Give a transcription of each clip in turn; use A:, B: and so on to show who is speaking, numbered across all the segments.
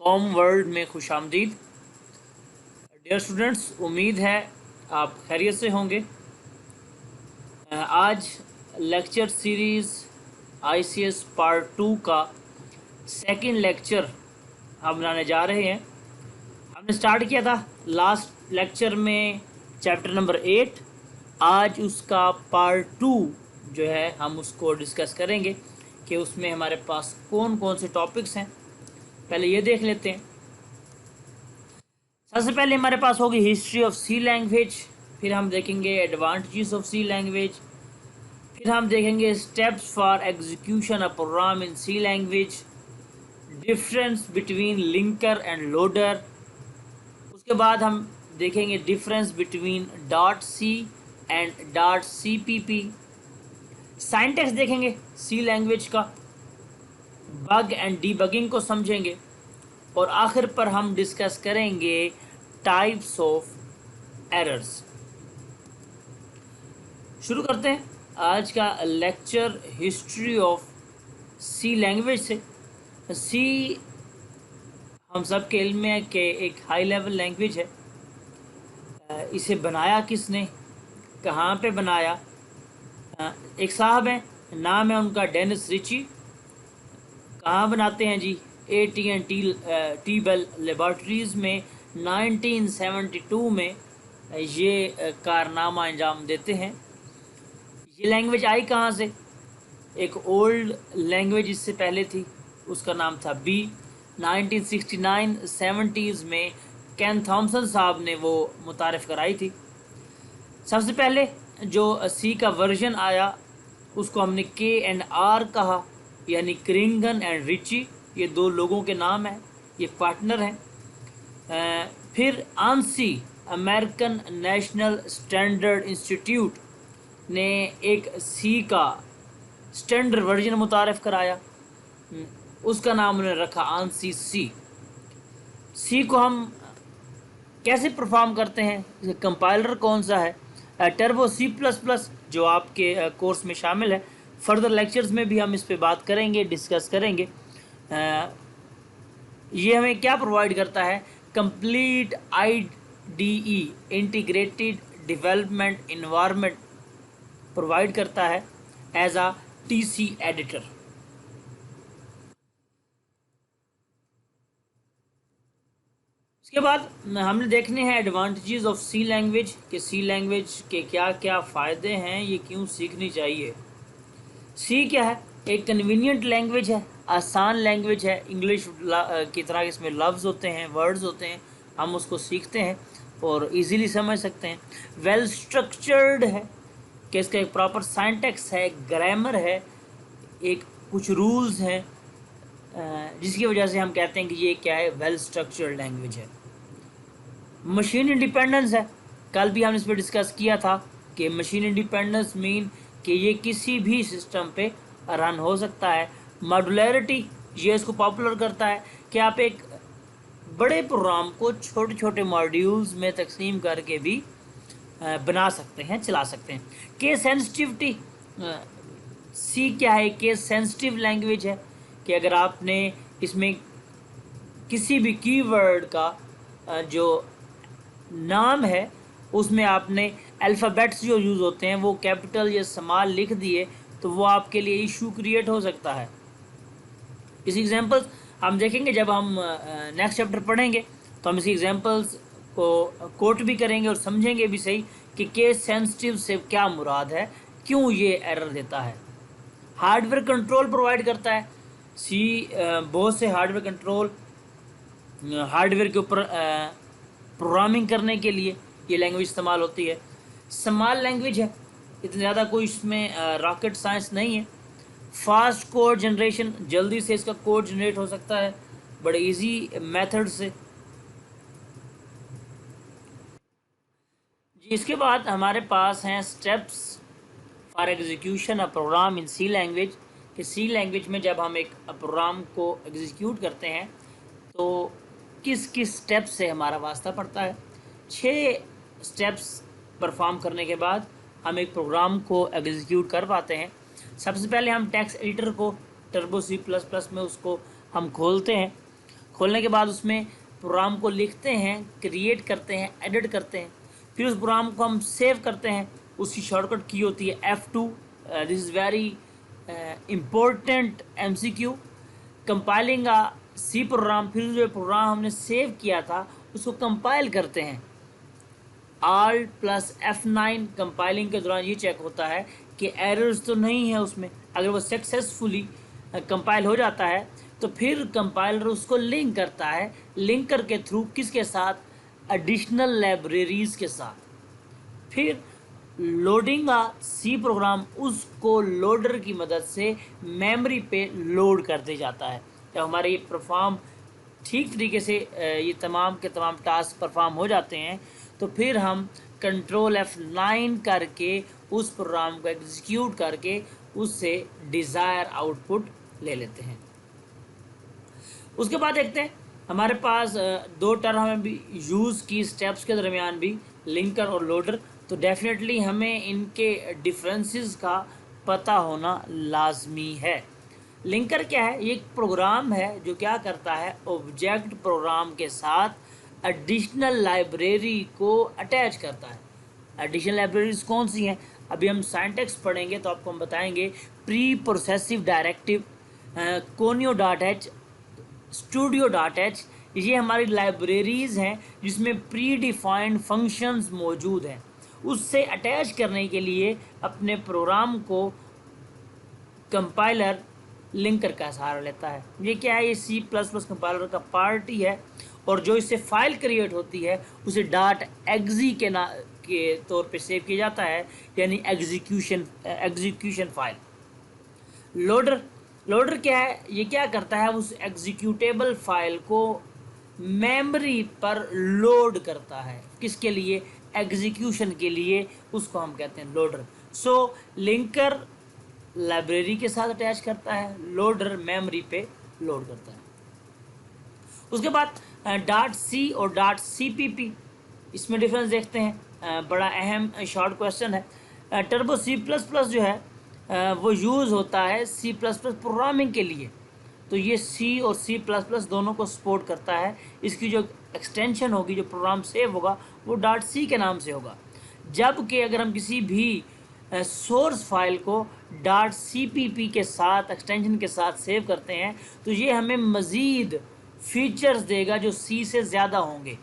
A: Com world में खुशामदीद। Dear students, उम्मीद है आप खैरियत से होंगे। आज लेक्चर सीरीज़ आईसीएस पार्ट 2 का सेकंड लेक्चर हम बनाने जा रहे हैं। हमने स्टार्ट किया था लास्ट लेक्चर में चैप्टर नंबर 8। आज उसका पार्ट 2 जो है हम उसको डिस्कस करेंगे कि उसमें हमारे पास कौन कौन से टॉपिक्स हैं। पहले ये देख लेते हैं। सबसे पहले हमारे पास होगी हिस्ट्री ऑफ सी लैंग्वेज, फिर हम देखेंगे एडवांटेजेस ऑफ सी लैंग्वेज, फिर हम देखेंगे steps for execution of program in C language, difference between linker and loader. उसके बाद हम देखेंगे difference between dot C and dot C P P. Syntax देखेंगे सी लैंग्वेज का, बग एंड डीबगिंग को समझेंगे, और आखिर पर हम डिस्कस करेंगे टाइप्स ऑफ एरर्स। शुरू करते हैं आज का lecture history of C language से। सी हम सब के इल्म में है कि एक हाई लेवल लैंग्वेज है। इसे बनाया किसने, कहाँ पे बनाया? एक साहब हैं, नाम है उनका डेनिस रिची। कहाँ बनाते हैं जी? AT&T बेल लेबॉर्ट्रीज़ में 1972 में ये कारनामा अंजाम देते हैं। ये लैंग्वेज आई कहाँ से? एक ओल्ड लैंग्वेज इससे पहले थी, उसका नाम था बी। 1969-70s में कैन थॉमसन साहब ने वो मुतारिफ़ कराई थी। सबसे पहले जो सी का वर्जन आया उसको हमने K&R कहा, यानी क्रिंगन एंड रिची। ये दो लोगों के नाम हैं, ये पार्टनर हैं। फिर ANSI American national standard institute ने एक सी का स्टैंडर्ड वर्जन मुतारफ़ कराया, उसका नाम उन्होंने रखा ANSI सी। सी को हम कैसे परफॉर्म करते हैं, कंपाइलर कौन सा है? टर्बो C++, जो आपके कोर्स में शामिल है। फर्दर लेक्चर्स में भी हम इस पे बात करेंगे, डिस्कस करेंगे। ये हमें क्या प्रोवाइड करता है? Complete IDE integrated development environment provide करता है एज आ TC एडिटर। उसके बाद हमने देखने हैं एडवांटेजेस ऑफ सी लैंग्वेज, कि सी लैंग्वेज के क्या क्या फ़ायदे हैं, ये क्यों सीखनी चाहिए। सी क्या है? एक कन्वीनियंट लैंग्वेज है, आसान लैंग्वेज है। इंग्लिश की तरह इसमें लफ्ज़ होते हैं, वर्ड्स होते हैं, हम उसको सीखते हैं और इजीली समझ सकते हैं। वेल स्ट्रक्चर्ड है, कि इसका एक प्रॉपर साइंटेक्स है, ग्रामर है, एक कुछ रूल्स हैं, जिसकी वजह से हम कहते हैं कि ये क्या है? वेल स्ट्रक्चर्ड लैंग्वेज है। मशीन इंडिपेंडेंस है, कल भी हमने इस पर डिस्कस किया था कि मशीन इंडिपेंडेंस मीन कि ये किसी भी सिस्टम पे रन हो सकता है। मॉड्यूलरिटी, ये इसको पॉपुलर करता है कि आप एक बड़े प्रोग्राम को छोटे छोटे मॉड्यूल्स में तकसीम करके भी बना सकते हैं, चला सकते हैं। केस सेंसिटिविटी, सी क्या है? केस सेंसिटिव लैंग्वेज है, कि अगर आपने इसमें किसी भी कीवर्ड का जो नाम है उसमें आपने अल्फ़ाबेट्स जो यूज़ होते हैं वो कैपिटल या स्मॉल लिख दिए तो वो आपके लिए इशू क्रिएट हो सकता है। इस एग्जांपल्स हम देखेंगे जब हम नेक्स्ट चैप्टर पढ़ेंगे, तो हम इस एग्जांपल्स को कोट भी करेंगे और समझेंगे भी सही कि केस सेंसिटिव से क्या मुराद है, क्यों ये एरर देता है। हार्डवेयर कंट्रोल प्रोवाइड करता है सी। बहुत से हार्डवेयर कंट्रोल, हार्डवेयर के ऊपर प्रोग्रामिंग करने के लिए ये लैंग्वेज इस्तेमाल होती है। स्मॉल लैंग्वेज है, इतनी ज़्यादा कोई इसमें रॉकेट साइंस नहीं है। फास्ट कोड जनरेशन, जल्दी से इसका कोड जनरेट हो सकता है बड़े इजी मेथड से जी। इसके बाद हमारे पास हैं steps for execution a program in C language, कि सी लैंग्वेज में जब हम एक प्रोग्राम को एग्जीक्यूट करते हैं तो किस किस स्टेप से हमारा वास्ता पड़ता है। 6 स्टेप्स परफॉर्म करने के बाद हम एक प्रोग्राम को एग्जीक्यूट कर पाते हैं। सबसे पहले हम टेक्स्ट एडिटर को टर्बो C++ में उसको हम खोलते हैं। खोलने के बाद उसमें प्रोग्राम को लिखते हैं, क्रिएट करते हैं, एडिट करते हैं, फिर उस प्रोग्राम को हम सेव करते हैं। उसकी शॉर्टकट की होती है F2। This is very important MCQ। Compiling a C program, फिर जो प्रोग्राम हमने सेव किया था उसको कंपाइल करते हैं। Alt+F9 कंपाइलिंग के दौरान ये चेक होता है कि एरर्स तो नहीं है उसमें। अगर वो सक्सेसफुली कंपाइल हो जाता है तो फिर कंपाइलर उसको लिंक करता है, लिंकर के थ्रू किसके साथ, एडिशनल लाइब्रेरीज के साथ। फिर लोडिंग आ सी प्रोग्राम, उसको लोडर की मदद से मेमोरी पे लोड कर दिया जाता है। जब हमारे ये परफॉर्म ठीक तरीके से ये तमाम के तमाम टास्क परफॉर्म हो जाते हैं तो फिर हम कंट्रोल F9 करके उस प्रोग्राम को एग्जीक्यूट करके उससे डिज़ायर आउटपुट ले लेते हैं। उसके बाद देखते हैं हमारे पास दो टर्म हमें भी यूज़ की स्टेप्स के दरमियान भी, लिंकर और लोडर। तो डेफिनेटली हमें इनके डिफरेंसेस का पता होना लाजमी है। लिंकर क्या है? ये एक प्रोग्राम है जो क्या करता है, ऑब्जेक्ट प्रोग्राम के साथ एडिशनल लाइब्रेरी को अटैच करता है। एडिशनल लाइब्रेरीज कौन सी हैं? अभी हम सिंटैक्स पढ़ेंगे तो आपको हम बताएंगे। Pre progressive directive, conio.h, studio.h, ये हमारी लाइब्रेरीज़ हैं जिसमें प्री डिफाइंड फंक्शंस मौजूद हैं। उससे अटैच करने के लिए अपने प्रोग्राम को कंपाइलर लिंकर का सहारा लेता है। ये क्या है? ये C++ कंपाइलर का पार्ट ही है और जो इससे फाइल क्रिएट होती है उसे .exe के तौर पे सेव किया जाता है, यानी एग्जीक्यूशन फाइल। लोडर क्या है? ये क्या करता है? उस एग्जीक्यूटेबल फाइल को मेमोरी पर लोड करता है। किसके लिए? एग्जीक्यूशन के लिए। उसको हम कहते हैं लोडर। सो लिंकर लाइब्रेरी के साथ अटैच करता है, लोडर मेमोरी पे लोड करता है। उसके बाद .c और .cpp, इसमें डिफरेंस देखते हैं। बड़ा अहम शॉर्ट क्वेश्चन है। टर्बो C++ जो है वो यूज़ होता है C++ प्रोग्रामिंग के लिए। तो ये C और C++ दोनों को सपोर्ट करता है। इसकी जो एक्सटेंशन होगी, जो प्रोग्राम सेव होगा, वो .c के नाम से होगा। जबकि अगर हम किसी भी सोर्स फाइल को .cpp के साथ, एक्सटेंशन के साथ सेव करते हैं तो ये हमें मज़ीद फीचर्स देगा जो C से ज़्यादा होंगे।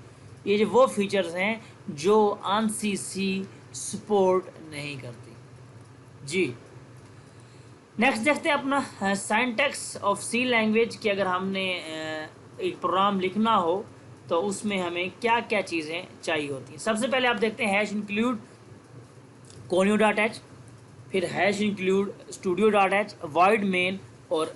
A: ये जो वो फीचर्स हैं जो ANSI C सपोर्ट नहीं करती। जी, नेक्स्ट देखते हैं अपना सिंटैक्स ऑफ C लैंग्वेज कि अगर हमने एक प्रोग्राम लिखना हो तो उसमें हमें क्या क्या चीज़ें चाहिए होती हैं। सबसे पहले आप देखते हैं #include conio.h, फिर #include studio.h, void main और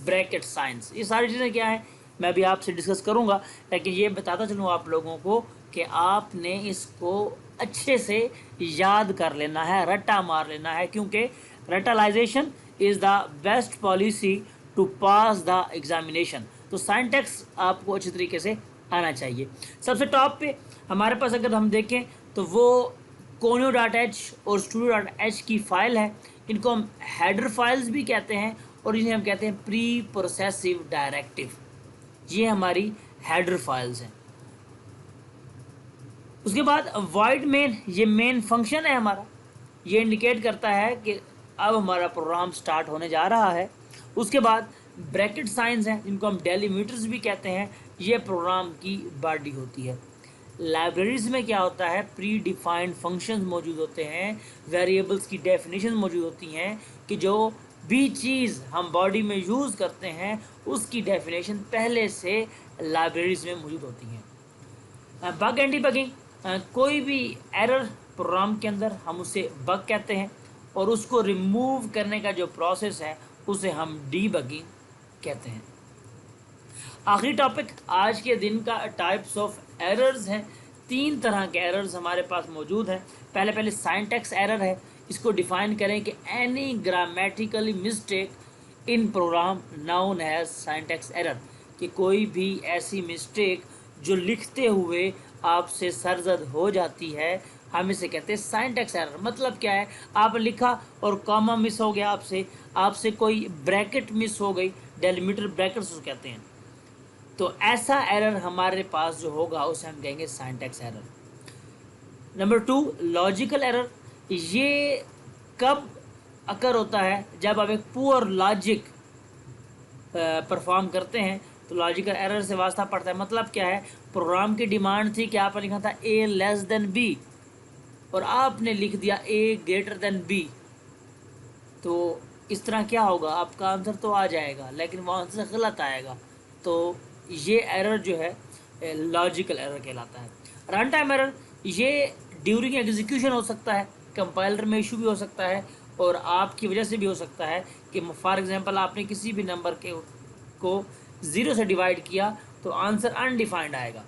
A: ब्रैकेट साइंस। ये सारी चीज़ें क्या हैं मैं भी आपसे डिस्कस करूँगा, लेकिन ये बताता चलूँ आप लोगों को कि आपने इसको अच्छे से याद कर लेना है, रट्टा मार लेना है, क्योंकि rattalization is the best policy to pass the examination. तो सिंटैक्स आपको अच्छी तरीके से आना चाहिए। सबसे टॉप पे हमारे पास अगर हम देखें तो वो conio.h और studio.h की फ़ाइल है। इनको हम हेडर फाइल्स भी कहते हैं और इन्हें हम कहते हैं प्री प्रोसेसिव डायरेक्टिव। ये हमारी हेडर फाइल्स हैं। उसके बाद void main, ये मेन फंक्शन है हमारा। ये इंडिकेट करता है कि अब हमारा प्रोग्राम स्टार्ट होने जा रहा है। उसके बाद ब्रैकेट साइंस हैं जिनको हम डेलीमीटर्स भी कहते हैं। ये प्रोग्राम की बॉडी होती है। लाइब्रेरीज में क्या होता है? प्री डिफाइंड फंक्शंस मौजूद होते हैं, वेरिएबल्स की डेफिनेशन मौजूद होती हैं कि जो भी चीज़ हम बॉडी में यूज़ करते हैं उसकी डेफिनेशन पहले से लाइब्रेरीज में मौजूद होती हैं। बग एंटी बगिंग, कोई भी एरर प्रोग्राम के अंदर हम उसे बग कहते हैं और उसको रिमूव करने का जो प्रोसेस है उसे हम डीबगिंग कहते हैं। आखिरी टॉपिक आज के दिन का टाइप्स ऑफ एरर्स हैं। 3 तरह के एरर्स हमारे पास मौजूद हैं। पहले सिंटैक्स एरर है। इसको डिफाइन करें कि any grammatically mistake in program known as syntax error, कि कोई भी ऐसी मिस्टेक जो लिखते हुए आपसे सरजद हो जाती है, हम इसे कहते हैं सिंटैक्स एरर। मतलब क्या है? आप लिखा और कॉमा मिस हो गया, आपसे कोई ब्रैकेट मिस हो गई, डेलीमीटर ब्रैकेट्स कहते हैं। तो ऐसा एरर हमारे पास जो होगा उसे हम कहेंगे syntax error. Number 2, logical error. ये कब अकर होता है? जब आप एक पुअर लॉजिक परफॉर्म करते हैं तो लॉजिकल एरर से वास्ता पड़ता है। मतलब क्या है? प्रोग्राम की डिमांड थी कि आपने लिखा था ए लेस देन बी और आपने लिख दिया ए ग्रेटर देन बी। तो इस तरह क्या होगा? आपका आंसर तो आ जाएगा लेकिन वो आंसर गलत आएगा। तो ये एरर जो है लॉजिकल एरर कहलाता है। रन टाइम एरर, ये ड्यूरिंग एग्जीक्यूशन हो सकता है, कंपाइलर में इशू भी हो सकता है और आपकी वजह से भी हो सकता है कि फॉर एग्जांपल आपने किसी भी नंबर को 0 से डिवाइड किया तो आंसर अनडिफाइंड आएगा।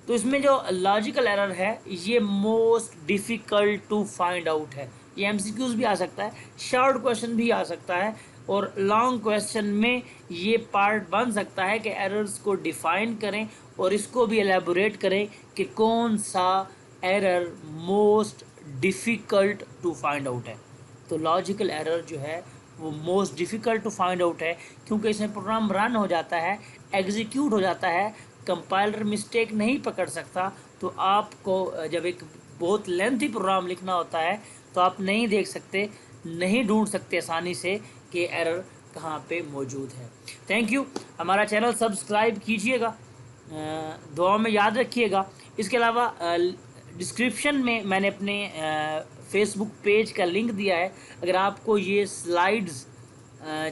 A: तो इसमें जो लॉजिकल एरर है ये most difficult to find out है। ये एमसीक्यूज भी आ सकता है, शॉर्ट क्वेश्चन भी आ सकता है और लॉन्ग क्वेश्चन में ये पार्ट बन सकता है कि एरर्स को डिफाइन करें और इसको भी एलेबोरेट करें कि कौन सा error most difficult to find out है। तो लॉजिकल एरर जो है वो most difficult to find out है क्योंकि इसमें प्रोग्राम रन हो जाता है, एग्जीक्यूट हो जाता है, कंपाइलर मिस्टेक नहीं पकड़ सकता। तो आपको जब एक बहुत लेंथी प्रोग्राम लिखना होता है तो आप नहीं देख सकते, नहीं ढूंढ सकते आसानी से कि एरर कहाँ पे मौजूद है। Thank you. हमारा चैनल सब्सक्राइब कीजिएगा, दुआ में याद रखिएगा। इसके अलावा डिस्क्रिप्शन में मैंने अपने फेसबुक पेज का लिंक दिया है। अगर आपको ये स्लाइड्स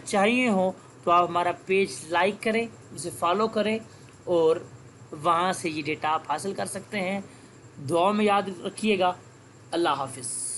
A: चाहिए हो तो आप हमारा पेज लाइक करें, उसे फॉलो करें और वहाँ से ये डेटा आप हासिल कर सकते हैं। दुआ में याद रखिएगा। अल्लाह हाफिज़।